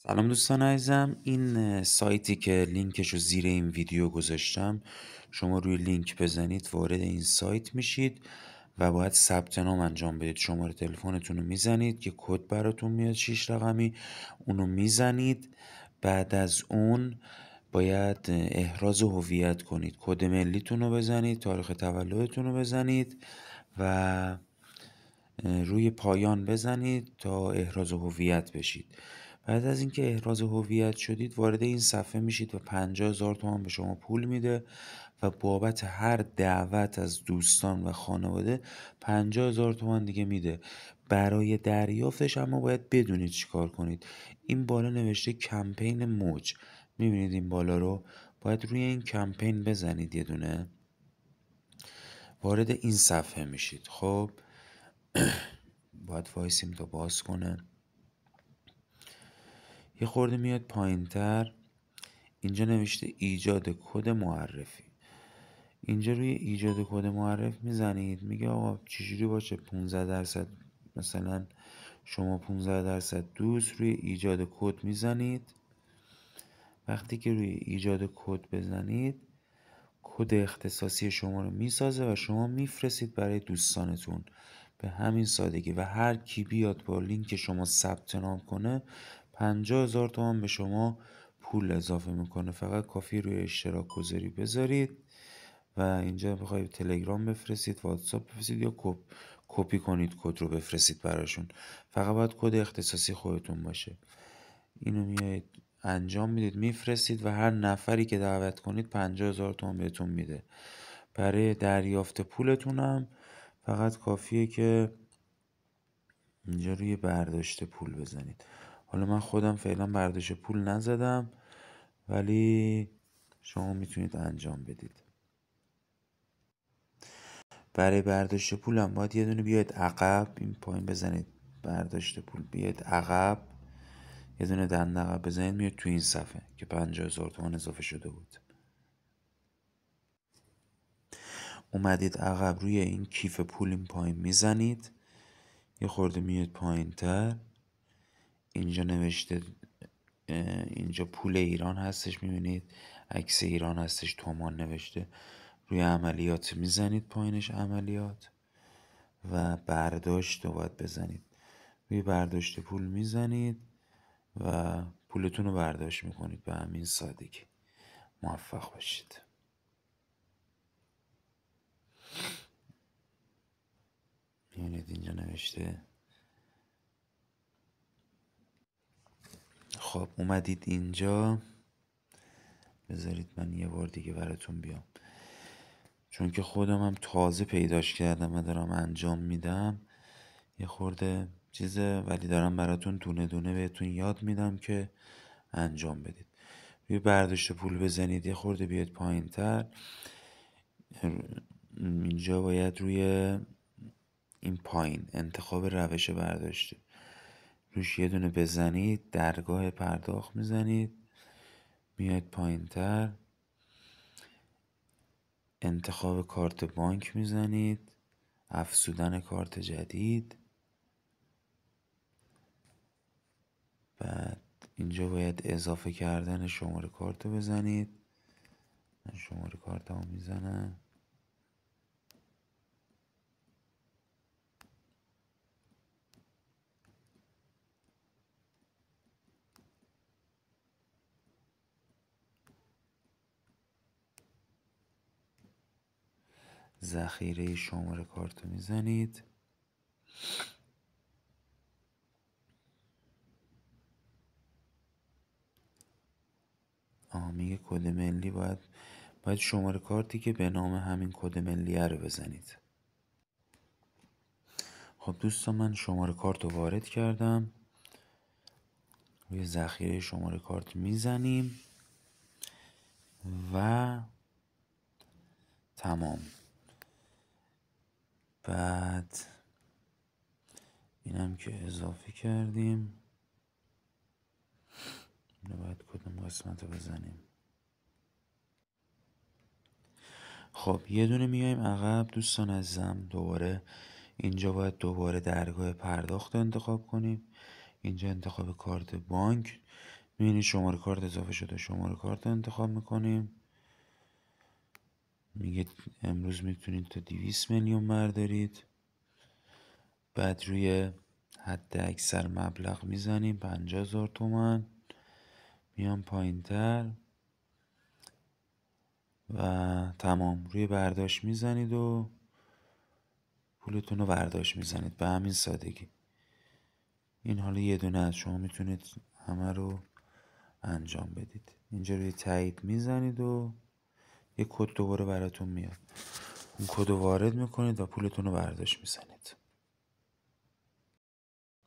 سلام دوستان عزیزم. این سایتی که لینکش رو زیر این ویدیو گذاشتم، شما روی لینک بزنید وارد این سایت میشید و باید ثبت نام انجام بدید. شماره تلفنتون رو میزنید، یه کد براتون میاد 6 رقمی، اونو میزنید. بعد از اون باید احراز هویت کنید، کد ملیتون رو بزنید، تاریخ تولدتون رو بزنید و روی پایان بزنید تا احراز هویت بشید. بعد از اینکه احراز هویت شدید وارد این صفحه میشید و 50,000 تومان به شما پول میده و بابت هر دعوت از دوستان و خانواده 50,000 تومان دیگه میده. برای دریافتش اما باید بدونید چیکار کنید. این بالا نوشته کمپین موج، میبینید این بالا رو؟ باید روی این کمپین بزنید یه دونه، وارد این صفحه میشید. خب باید وایسیم تا باز کنه. یه خورده میاد پایین تر، اینجا نوشته ایجاد کد معرفی. اینجا روی ایجاد کد معرف میزنید، میگه آقا چجوری باشه 15%، مثلا شما 15% دوست. روی ایجاد کد میزنید. وقتی که روی ایجاد کد بزنید کد اختصاصی شما رو میسازه و شما میفرستید برای دوستانتون به همین سادگی. و هر کی بیاد با لینک شما ثبت نام کنه 50,000 تومان به شما پول اضافه میکنه. فقط کافی روی اشتراک گذاری بذارید و اینجا بخواید تلگرام بفرستید، واتساپ بفرستید یا کپی کنید کد رو بفرستید براشون. فقط باید کد اختصاصی خودتون باشه. اینو میایید انجام میدید، میفرستید و هر نفری که دعوت کنید 50,000 تومان بهتون میده. برای دریافت پولتونم فقط کافیه که اینجا روی برداشت پول بزنید. حالا من خودم فعلا برداشت پول نزدم، ولی شما میتونید انجام بدید. برای برداشت پولم باید یه دونه بیاید عقب، این پایین بزنید برداشت پول، بیاید عقب، یه دونه دنده عقب بزنید، میاد تو این صفحه که 50,000 تومان اضافه شده بود. اومدید عقب، روی این کیف پول این پایین میزنید، یه خورده میاد پایین تر، اینجا نوشته اینجا پول ایران هستش، میبینید عکس ایران هستش، تومان نوشته. روی عملیات میزنید، پایینش عملیات و برداشت رو باید بزنید. روی برداشت پول میزنید و پولتون رو برداشت میکنید. به همین سادگی. موفق باشید. میبینید اینجا نوشته. خب اومدید اینجا، بذارید من یه بار دیگه براتون بیام، چون که خودم هم تازه پیداش کردم و دارم انجام میدم. یه خورده چیزه، ولی دارم براتون دونه دونه بهتون یاد میدم که انجام بدید. روی برداشت پول بزنید، یه خورده بیاد پایین تر. اینجا باید روی این پایین انتخاب روش برداشت، روش یه دونه بزنید، درگاه پرداخت میزنید، میاد پایین تر، انتخاب کارت بانک میزنید، افزودن کارت جدید. بعد اینجا باید اضافه کردن شماره کارت رو بزنید. من شماره کارت رو میزنم. ذخیره شماره کارت رو میزنید. میگه کد ملی، باید شماره کارتی که به نام همین کد ملیه رو بزنید. خب دوستان، من شماره کارت رو وارد کردم. روی ذخیره شماره کارت میزنیم و تمام. بعد اینم که اضافه کردیم، باید کدوم قسمت رو بزنیم. خب یه دونه میایم عقب دوستان عزیزم. دوباره اینجا باید دوباره درگاه پرداخت رو انتخاب کنیم. اینجا انتخاب کارت بانک، میبینید شماره کارت اضافه شده، شماره کارت رو انتخاب میکنیم، میگه امروز میتونید تا 200 میلیون بردارید. بعد روی حد اکثر مبلغ میزنیم 50,000 تومان، میام پایین تر و تمام. روی برداشت میزنید و پولتون رو برداشت میزنید، به همین سادگی. این حالا یه دونه از شما میتونید همه رو انجام بدید. اینجا روی تایید میزنید و یه کد دوباره براتون میاد، اون کد رو وارد میکنید و پولتون رو برداشت میزنید.